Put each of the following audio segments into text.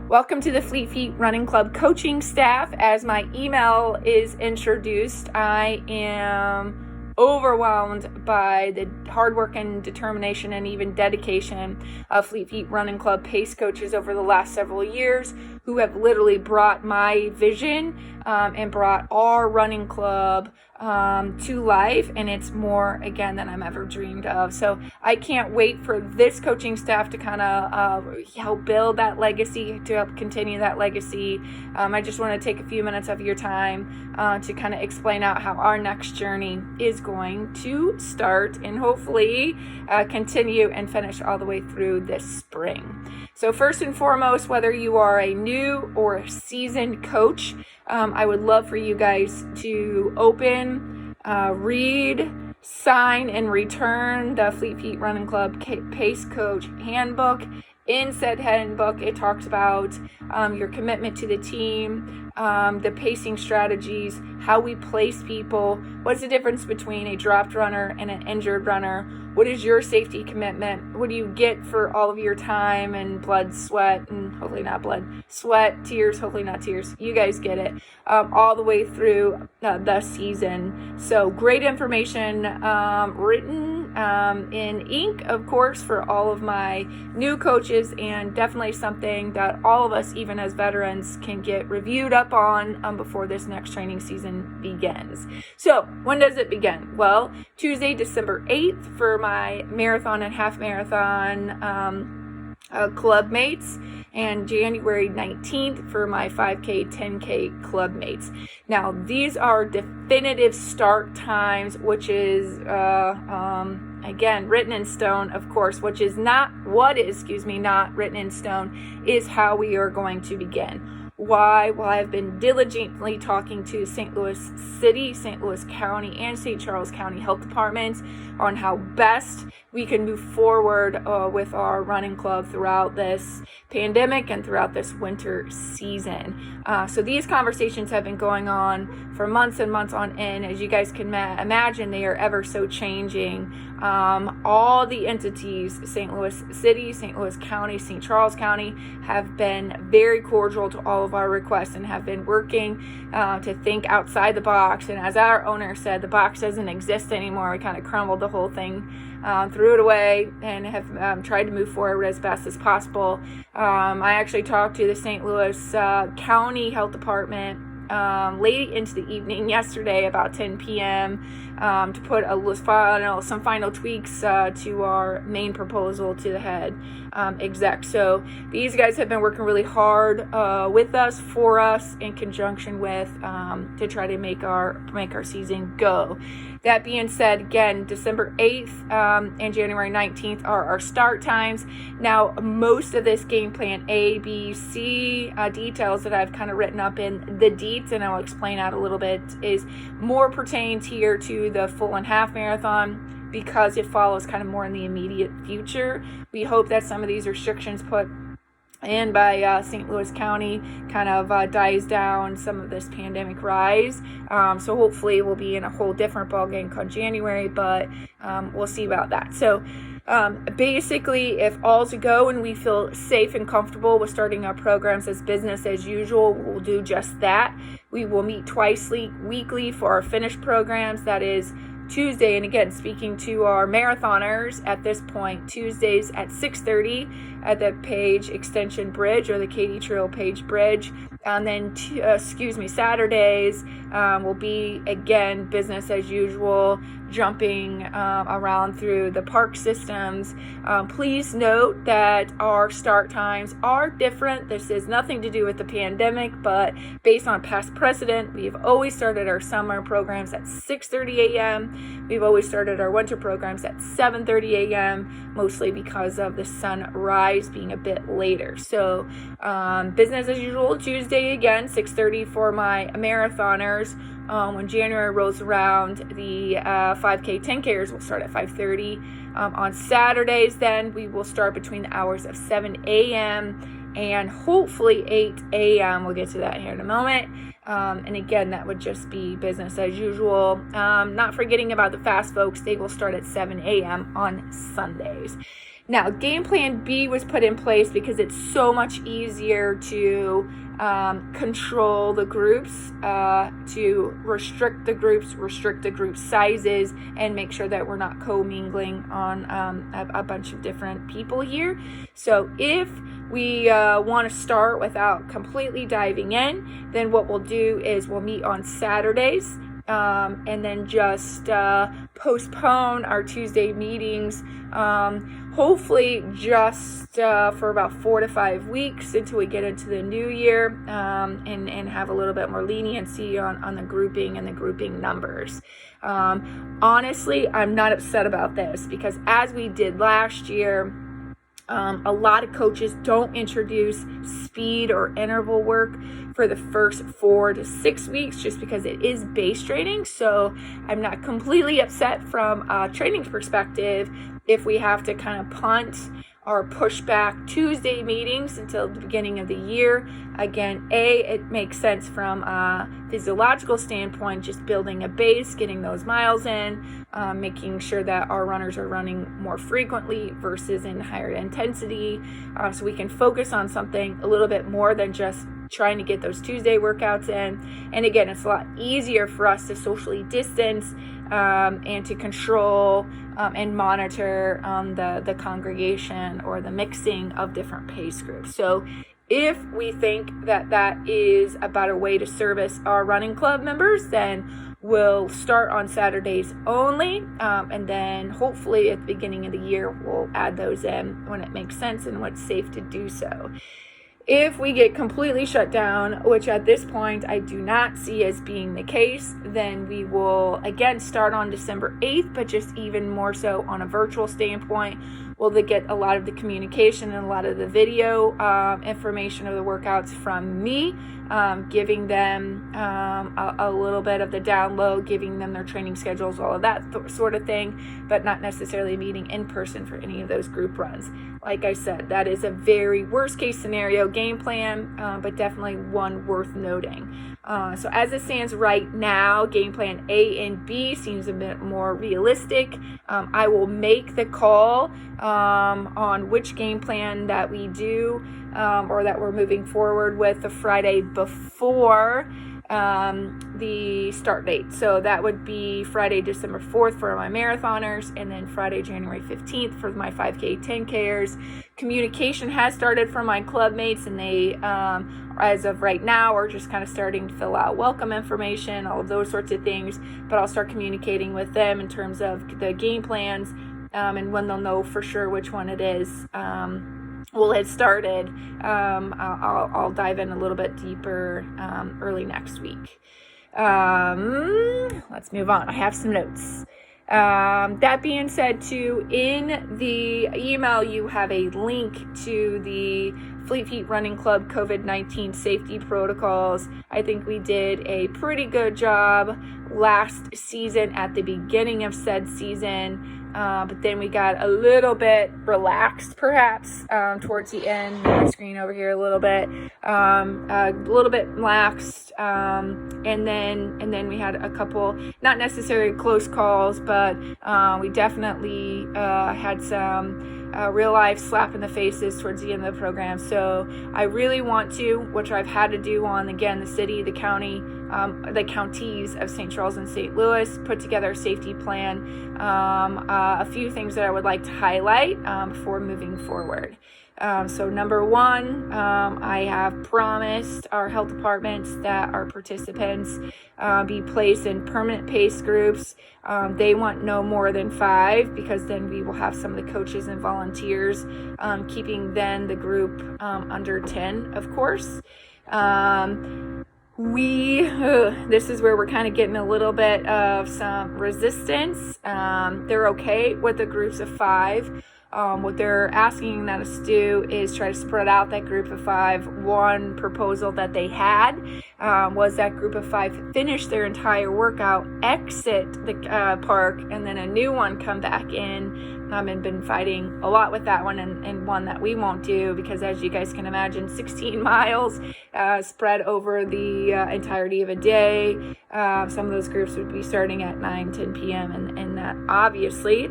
Welcome to the Fleet Feet Running Club coaching staff. As my email is introduced, I am overwhelmed by the hard work and determination and even dedication of Fleet Feet Running Club pace coaches over the last several years who have literally brought my vision and brought our running club to life, and it's more again than I'm ever dreamed of. So I can't wait for this coaching staff to kind of help build that legacy, to help continue that legacy. I just want to take a few minutes of your time to kind of explain out how our next journey is going to start and hopefully continue and finish all the way through this spring. So first and foremost, whether you are a new or a seasoned coach, I would love for you guys to open, read, sign, and return the Fleet Feet Running Club Pace Coach Handbook. In said handbook, it talks about your commitment to the team, the pacing strategies, how we place people, what's the difference between a dropped runner and an injured runner, what is your safety commitment, what do you get for all of your time and blood, sweat, and hopefully not blood, sweat, tears, hopefully not tears, you guys get it, all the way through the season. So great information written in ink, of course, for all of my new coaches, and definitely something that all of us, even as veterans, can get reviewed up on before this next training season begins. So when does it begin? Well, Tuesday, December 8th for my marathon and half marathon club mates, and January 19th for my 5K, 10K club mates. Now, these are definitive start times, which is, again, written in stone, of course, not written in stone, is how we are going to begin. Why? Well, I've been diligently talking to St. Louis City, St. Louis County, and St. Charles County Health Departments on how best we can move forward with our running club throughout this pandemic and throughout this winter season. So these conversations have been going on for months and months on end. As you guys can imagine, they are ever so changing. All the entities, St. Louis City, St. Louis County, St. Charles County, have been very cordial to all of our requests and have been working to think outside the box. And as our owner said, the box doesn't exist anymore. We kind of crumbled the whole thing, threw it away, and have tried to move forward as best as possible. I actually talked to the St. Louis County Health Department late into the evening yesterday, about 10 p.m., to put some final tweaks to our main proposal to the head exec. So these guys have been working really hard with us, for us, in conjunction with to try to make our season go. That being said, again, December 8th and January 19th are our start times. Now, most of this game plan A, B, C details that I've kind of written up in the deets, and I'll explain out a little bit, is more pertains here to the full and half marathon because it follows kind of more in the immediate future. We hope that some of these restrictions put in by St. Louis County kind of dies down some of this pandemic rise. So hopefully we'll be in a whole different ballgame come January, but we'll see about that. So basically, if all's a go and we feel safe and comfortable with starting our programs as business as usual, we'll do just that. We will meet twice weekly for our finished programs. That is Tuesday, and again, speaking to our marathoners at this point, Tuesdays at 6:30 at the Page Extension Bridge, or the Katy Trail Page Bridge, and then Saturdays will be, again, business as usual, jumping around through the park systems. Please note that our start times are different. This has nothing to do with the pandemic, but based on past precedent, we've always started our summer programs at 6:30 a.m. We've always started our winter programs at 7:30 a.m., mostly because of the sunrise being a bit later. So business as usual, Tuesday again, 6:30 for my marathoners. When January rolls around, the 5K, 10Kers will start at 5:30. On Saturdays, then, we will start between the hours of 7 a.m. and hopefully 8 a.m. We'll get to that here in a moment. And again, that would just be business as usual. Not forgetting about the fast folks, they will start at 7 a.m. on Sundays. Now, game plan B was put in place because it's so much easier to control the groups, to restrict the group sizes, and make sure that we're not commingling on a bunch of different people here. So if we want to start without completely diving in, then what we'll do is we'll meet on Saturdays, and then just postpone our Tuesday meetings, hopefully just for about 4 to 5 weeks until we get into the new year, and have a little bit more leniency on the grouping and the grouping numbers. Honestly, I'm not upset about this because as we did last year, a lot of coaches don't introduce speed or interval work for the first 4 to 6 weeks just because it is base training. So I'm not completely upset from a training perspective if we have to kind of punt or push back Tuesday meetings until the beginning of the year. Again, it makes sense from a physiological standpoint, just building a base, getting those miles in, making sure that our runners are running more frequently versus in higher intensity, so we can focus on something a little bit more than just trying to get those Tuesday workouts in. And again, it's a lot easier for us to socially distance and to control and monitor the congregation or the mixing of different pace groups. So if we think that that is a better way to service our running club members, then we'll start on Saturdays only, and then hopefully at the beginning of the year we'll add those in when it makes sense and when it's safe to do so. If we get completely shut down, which at this point I do not see as being the case, then we will again start on December 8th, but just even more so on a virtual standpoint. We'll get a lot of the communication and a lot of the video information of the workouts from me, giving them a little bit of the download, giving them their training schedules, all of that sort of thing, but not necessarily meeting in person for any of those group runs. Like I said, that is a very worst case scenario game plan, but definitely one worth noting. So as it stands right now, game plan A and B seems a bit more realistic. I will make the call on which game plan that we do or that we're moving forward with the Friday before the start date. So that would be Friday, December 4th for my marathoners, and then Friday, January 15th for my 5K, 10Kers. Communication has started for my club mates, and they, as of right now, are just kind of starting to fill out welcome information, all of those sorts of things. But I'll start communicating with them in terms of the game plans, and when they'll know for sure which one it is. We'll get started. I'll dive in a little bit deeper early next week. Let's move on. I have some notes. That being said, too, in the email you have a link to the Fleet Feet Running Club COVID-19 safety protocols. I think we did a pretty good job last season at the beginning of said season. But then we got a little bit relaxed, perhaps, towards the end. My screen over here a little bit relaxed, and then we had a couple, not necessarily close calls, but we definitely had some real life slap in the faces towards the end of the program. So I really want to, which I've had to do on, again, the city, the county, the counties of St. Charles and St. Louis, put together a safety plan. A few things that I would like to highlight before moving forward. So number one, I have promised our health departments that our participants be placed in permanent pace groups. They want no more than 5, because then we will have some of the coaches and volunteers, keeping then the group under 10, of course. This is where we're kind of getting a little bit of some resistance. They're okay with the groups of 5. What they're asking us to do is try to spread out that group of 5. One proposal that they had was that group of 5 finish their entire workout, exit the park, and then a new one come back in. I've been fighting a lot with that one, and one that we won't do, because as you guys can imagine, 16 miles spread over the entirety of a day. Some of those groups would be starting at 9, 10 p.m. and that obviously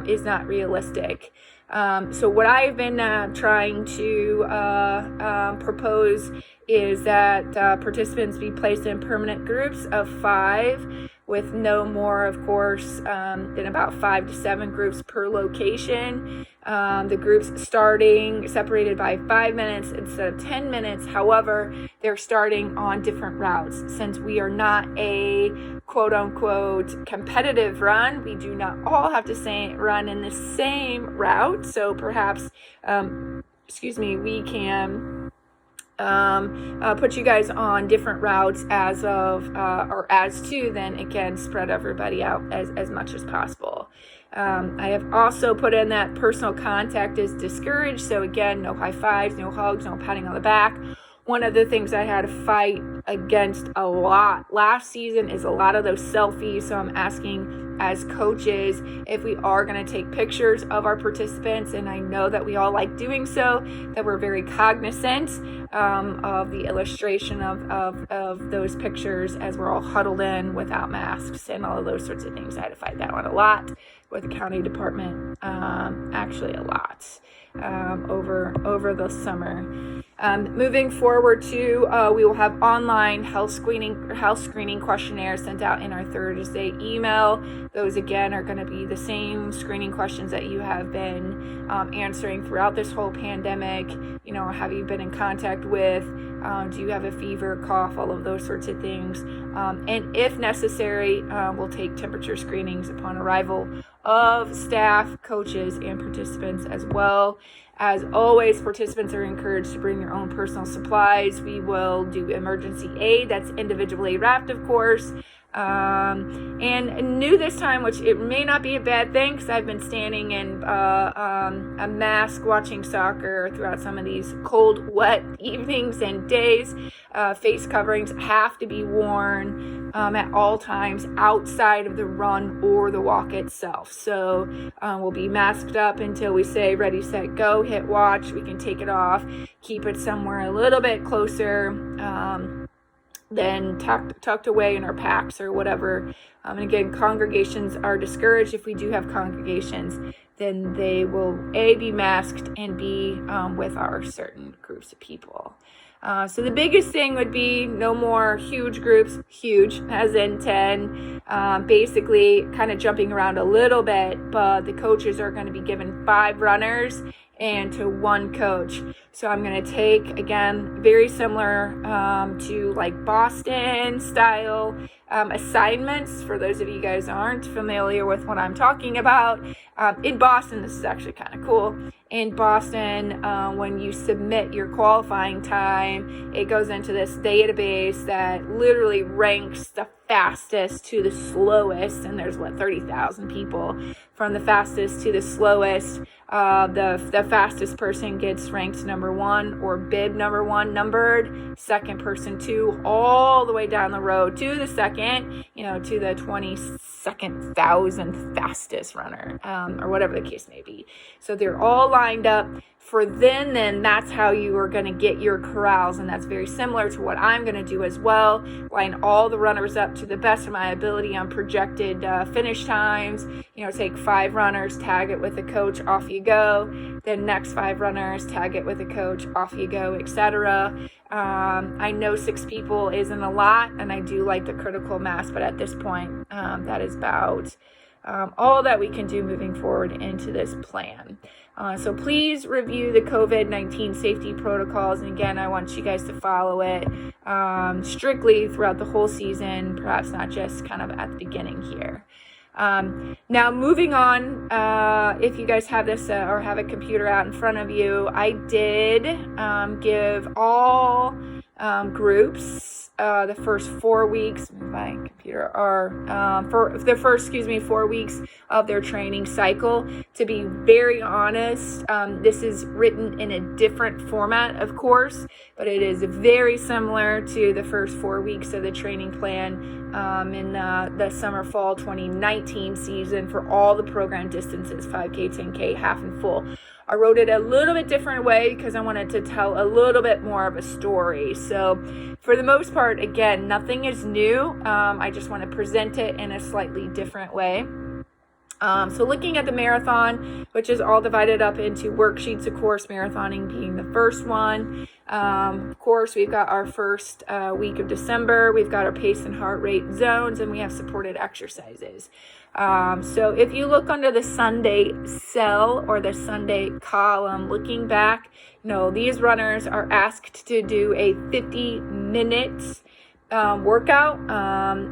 is not realistic. So what I've been trying to propose is that participants be placed in permanent groups of 5, with no more, of course, than about 5 to 7 groups per location. The groups starting separated by 5 minutes instead of 10 minutes. However, they're starting on different routes. Since we are not a quote unquote competitive run, we do not all have to run in the same route. So perhaps, we can put you guys on different routes as to then again spread everybody out as much as possible. I have also put in that personal contact is discouraged. So again, no high fives, no hugs, no patting on the back. One of the things I had to fight against a lot last season is a lot of those selfies. So I'm asking as coaches if we are going to take pictures of our participants, and I know that we all like doing so, that we're very cognizant of the illustration of those pictures as we're all huddled in without masks and all of those sorts of things. I had to fight that one a lot with the county department, actually a lot over the summer. Moving forward to, we will have online health screening questionnaires sent out in our Thursday email. Those again are going to be the same screening questions that you have been answering throughout this whole pandemic. You know, have you been in contact with? Do you have a fever, cough, all of those sorts of things? And if necessary, we'll take temperature screenings upon arrival of staff, coaches, and participants as well. As always, participants are encouraged to bring their own personal supplies. We will do emergency aid that's individually wrapped, of course. And new this time, which it may not be a bad thing because I've been standing in a mask watching soccer throughout some of these cold, wet evenings and days. Face coverings have to be worn at all times outside of the run or the walk itself. So we'll be masked up until we say ready, set, go, hit watch. We can take it off, keep it somewhere a little bit closer. Then tucked away in our packs or whatever. And again, congregations are discouraged. If we do have congregations, then they will be masked and be with our certain groups of people. So the biggest thing would be no more huge groups, huge as in 10, basically kind of jumping around a little bit, but the coaches are going to be given 5 runners and to 1 coach. So I'm going to take, again, very similar to like Boston style assignments. For those of you guys who aren't familiar with what I'm talking about, in Boston, this is actually kind of cool. In Boston, when you submit your qualifying time, it goes into this database that literally ranks the fastest to the slowest, and there's 30,000 people from the fastest to the slowest. The fastest person gets ranked number 1 or bib number 1 numbered, second person 2, all the way down the road to the second, to the 22nd thousandth fastest runner, or whatever the case may be. So they're all lined up for then that's how you are going to get your corrals, and that's very similar to what I'm going to do as well. Line all the runners up to the best of my ability on projected finish times. Take 5 runners, tag it with a coach, off you go. Then next 5 runners, tag it with a coach, off you go, etc. I know 6 people isn't a lot, and I do like the critical mass, but at this point, that is about all that we can do moving forward into this plan. So please review the COVID-19 safety protocols. And again, I want you guys to follow it strictly throughout the whole season, perhaps not just kind of at the beginning here. Now moving on, if you guys have this or have a computer out in front of you, I did give all groups the first 4 weeks, my computer, for the first, 4 weeks of their training cycle. To be very honest, this is written in a different format, of course, but it is very similar to the first 4 weeks of the training plan in the summer fall 2019 season for all the program distances, 5K, 10K, half and full. I wrote it a little bit different way because I wanted to tell a little bit more of a story. So for the most part, again, nothing is new. I just want to present it in a slightly different way. So looking at the marathon, which is all divided up into worksheets, of course, marathoning being the first one. Of course, we've got our first week of December. We've got our pace and heart rate zones, and we have supported exercises. So if you look under the Sunday cell or the Sunday column, looking back, these runners are asked to do a 50 minutes workout.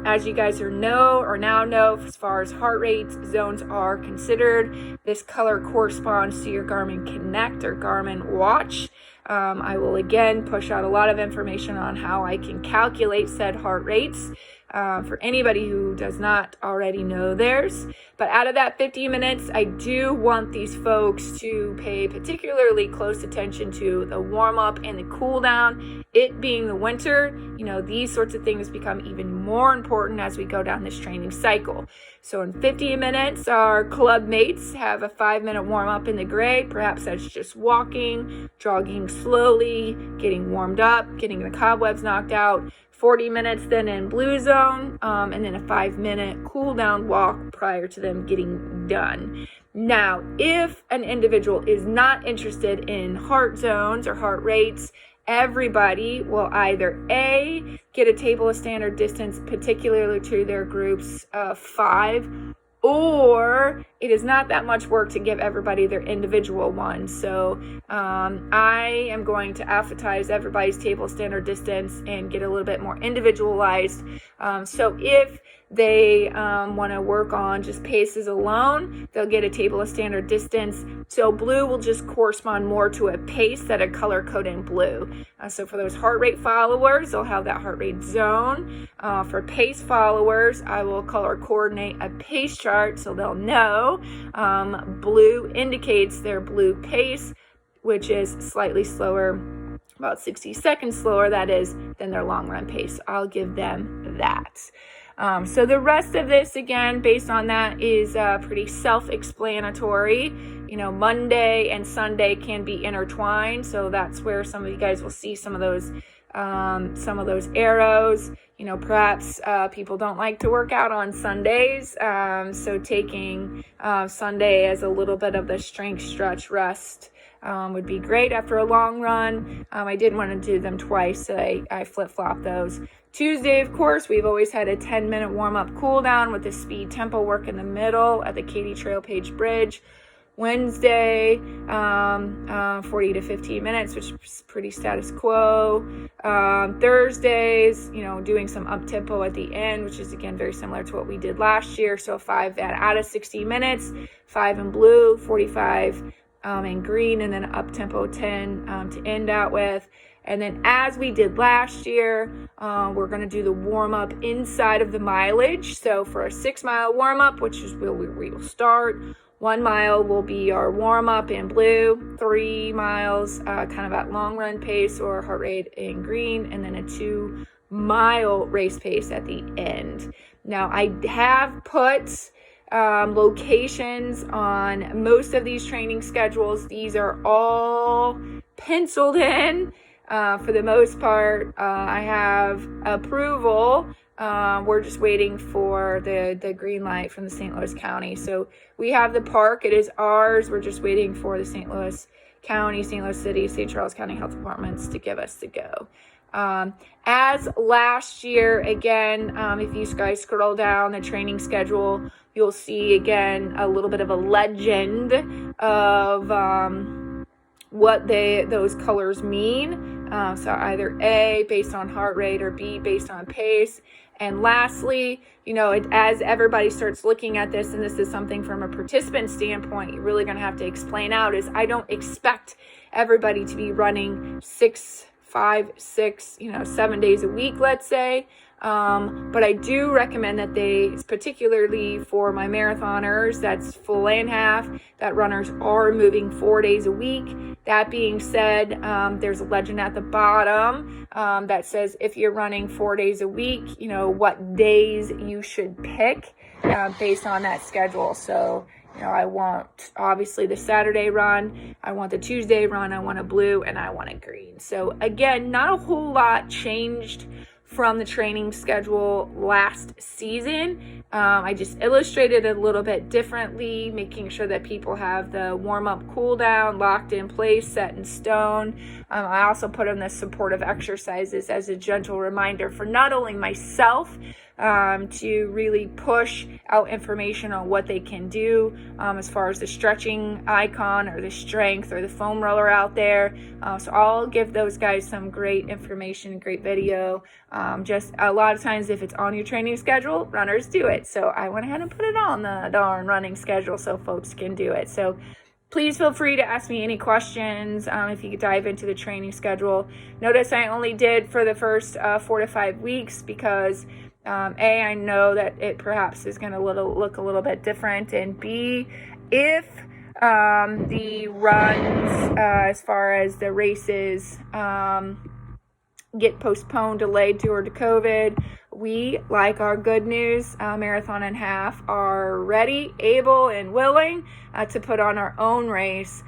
As you guys now know, as far as heart rate zones are considered, this color corresponds to your Garmin Connect or Garmin Watch. I will again push out a lot of information on how I can calculate said heart rates for anybody who does not already know theirs. But out of that 50 minutes, I do want these folks to pay particularly close attention to the warm-up and the cool-down. It being the winter, these sorts of things become even more important as we go down this training cycle. So in 50 minutes, our club mates have a 5-minute warm-up in the gray. Perhaps that's just walking, jogging slowly, getting warmed up, getting the cobwebs knocked out. 40 minutes then in blue zone, and then a 5-minute cool down walk prior to them getting done. Now, if an individual is not interested in heart zones or heart rates, everybody will either A, get a table of standard distance, particularly to their groups of 5, or it is not that much work to give everybody their individual one. So I am going to alphabetize everybody's table standard distance and get a little bit more individualized. So if they want to work on just paces alone, they'll get a table of standard distance. So blue will just correspond more to a pace that a color code in blue. So for those heart rate followers, they'll have that heart rate zone. For pace followers, I will color coordinate a pace chart so they'll know. Blue indicates their blue pace, which is slightly slower, about 60 seconds slower, that is, than their long run pace. I'll give them that. So the rest of this, again, based on that, is pretty self-explanatory. Monday and Sunday can be intertwined, so that's where some of you guys will see some of those arrows. Perhaps people don't like to work out on Sundays, so taking Sunday as a little bit of the strength, stretch, rest would be great after a long run. I didn't want to do them twice, so I flip-flop those. Tuesday, of course, we've always had a 10-minute warm-up cool-down with the speed tempo work in the middle at the Katy Trail Page Bridge. Wednesday, 40 to 15 minutes, which is pretty status quo. Thursdays, doing some up-tempo at the end, which is, again, very similar to what we did last year. So 5 out of 60 minutes, 5 in blue, 45 in green, and then up-tempo 10 to end out with. And then as we did last year, we're going to do the warm-up inside of the mileage. So for a 6-mile warm-up, which is where we will start, 1 mile will be our warm-up in blue, 3 miles kind of at long run pace or heart rate in green, and then a 2-mile race pace at the end. Now, I have put locations on most of these training schedules. These are all penciled in. For the most part, I have approval. We're just waiting for the green light from the St. Louis County. So we have the park. It is ours. We're just waiting for the St. Louis County, St. Louis City, St. Charles County Health Departments to give us the go. As last year, again, if you guys scroll down the training schedule, you'll see, again, a little bit of a legend of what those colors mean. So either A, based on heart rate, or B, based on pace. And lastly, as everybody starts looking at this, and this is something from a participant standpoint, you're really going to have to explain out, is I don't expect everybody to be running 6, 5, 6, 7 days a week, let's say. But I do recommend that they, particularly for my marathoners, that's full and half, that runners are moving 4 days a week. That being said, there's a legend at the bottom that says if you're running 4 days a week, what days you should pick based on that schedule. So, I want, obviously, the Saturday run, I want the Tuesday run, I want a blue, and I want a green. So, again, not a whole lot changed from the training schedule last season. I just illustrated it a little bit differently, making sure that people have the warm-up cool down locked in place, set in stone. I also put in the supportive exercises as a gentle reminder for not only myself to really push out information on what they can do as far as the stretching icon or the strength or the foam roller out there. So I'll give those guys some great information, great video. Just a lot of times if it's on your training schedule, runners do it. So I went ahead and put it on the darn running schedule so folks can do it. So please feel free to ask me any questions if you could dive into the training schedule. Notice I only did for the first 4 to 5 weeks because I know that it perhaps is going to look a little bit different, and B, if the runs as far as the races get postponed, delayed due to COVID, we, like our Good News Marathon and Half, are ready, able, and willing to put on our own race.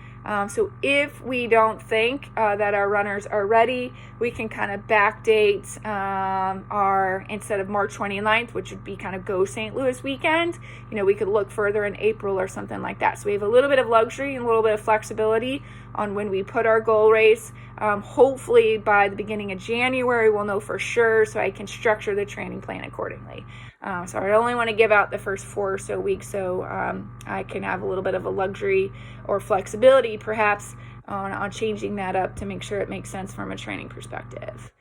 So if we don't think that our runners are ready, we can kind of backdate our, instead of March 29th, which would be kind of Go St. Louis weekend, we could look further in April or something like that. So we have a little bit of luxury and a little bit of flexibility on when we put our goal race. Hopefully by the beginning of January, we'll know for sure, so I can structure the training plan accordingly. So I only want to give out the first 4 or so weeks so I can have a little bit of a luxury or flexibility perhaps on changing that up to make sure it makes sense from a training perspective.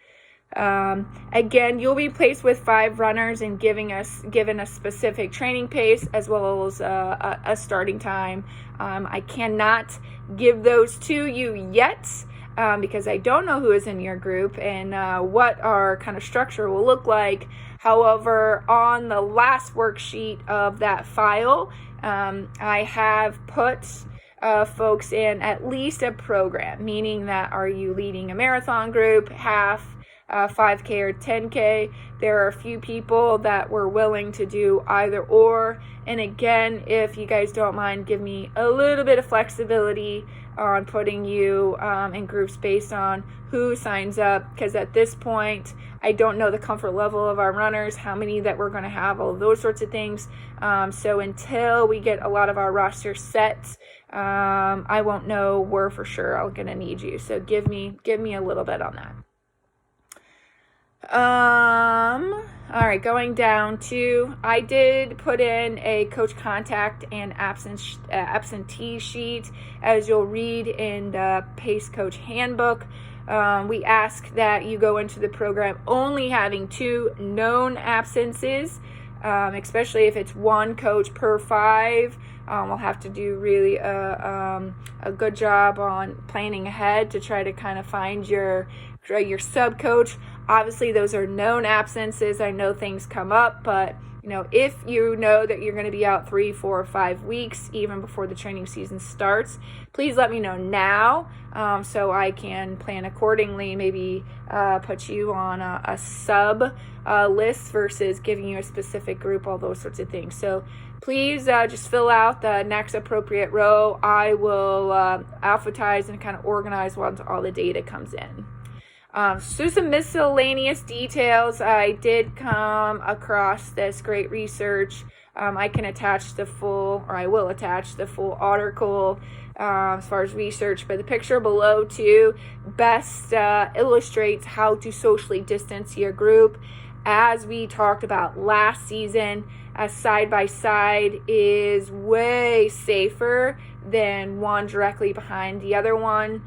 Again, you'll be placed with 5 runners and given a specific training pace as well as a starting time. I cannot give those to you yet because I don't know who is in your group and what our kind of structure will look like. However, on the last worksheet of that file, I have put folks in at least a program, meaning that are you leading a marathon group, half, 5K or 10K. There are a few people that were willing to do either or. And again, if you guys don't mind, give me a little bit of flexibility on putting you in groups based on who signs up, because at this point I don't know the comfort level of our runners, how many that we're going to have, all of those sorts of things. So until we get a lot of our roster set, I won't know where for sure I'm going to need you. So give me a little bit on that. All right, going down to, I did put in a coach contact and absentee sheet, as you'll read in the Pace Coach Handbook. We ask that you go into the program only having 2 known absences, especially if it's 1 coach per 5. We'll have to do really a good job on planning ahead to try to kind of find your sub coach. Obviously, those are known absences. I know things come up, but if you know that you're going to be out 3, 4, 5 weeks, even before the training season starts, please let me know now so I can plan accordingly. Maybe put you on a sub list versus giving you a specific group, all those sorts of things. So please just fill out the next appropriate row. I will alphabetize and kind of organize once all the data comes in. So some miscellaneous details. I did come across this great research. I can attach the full, or I will attach the full article as far as research, but the picture below too best illustrates how to socially distance your group. As we talked about last season, a side-by-side is way safer than one directly behind the other one.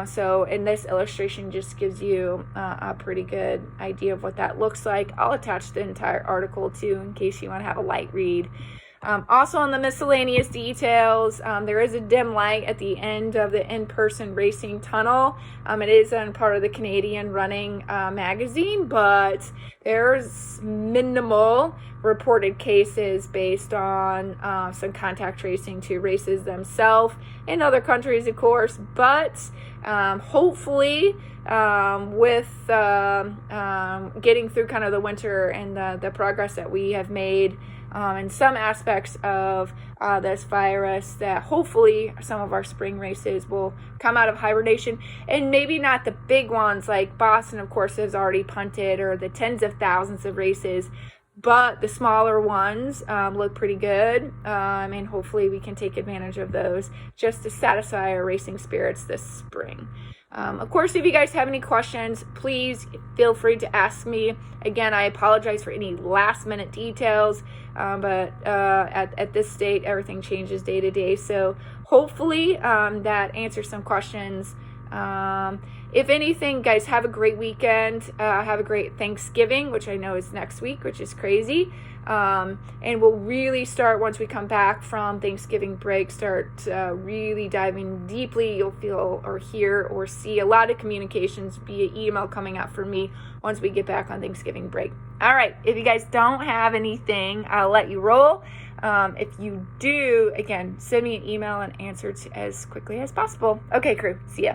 So in this illustration just gives you a pretty good idea of what that looks like. I'll attach the entire article too in case you want to have a light read. Also on the miscellaneous details, there is a dim light at the end of the in-person racing tunnel. It is on part of the Canadian Running magazine, but there's minimal reported cases based on some contact tracing to races themselves in other countries, of course, but hopefully with getting through kind of the winter and the progress that we have made and some aspects of this virus, that hopefully some of our spring races will come out of hibernation, and maybe not the big ones like Boston, of course, has already punted, or the tens of thousands of races, but the smaller ones look pretty good, and hopefully we can take advantage of those just to satisfy our racing spirits this spring. Of course, if you guys have any questions, please feel free to ask me. Again, I apologize for any last minute details, but at this state, everything changes day to day. So hopefully that answers some questions. If anything, guys, have a great weekend. Have a great Thanksgiving, which I know is next week, which is crazy. And we'll really start, once we come back from Thanksgiving break, start really diving deeply. You'll feel or hear or see a lot of communications via email coming out from me once we get back on Thanksgiving break. All right, if you guys don't have anything, I'll let you roll. If you do, again, send me an email and answer as quickly as possible. Okay, crew, see ya.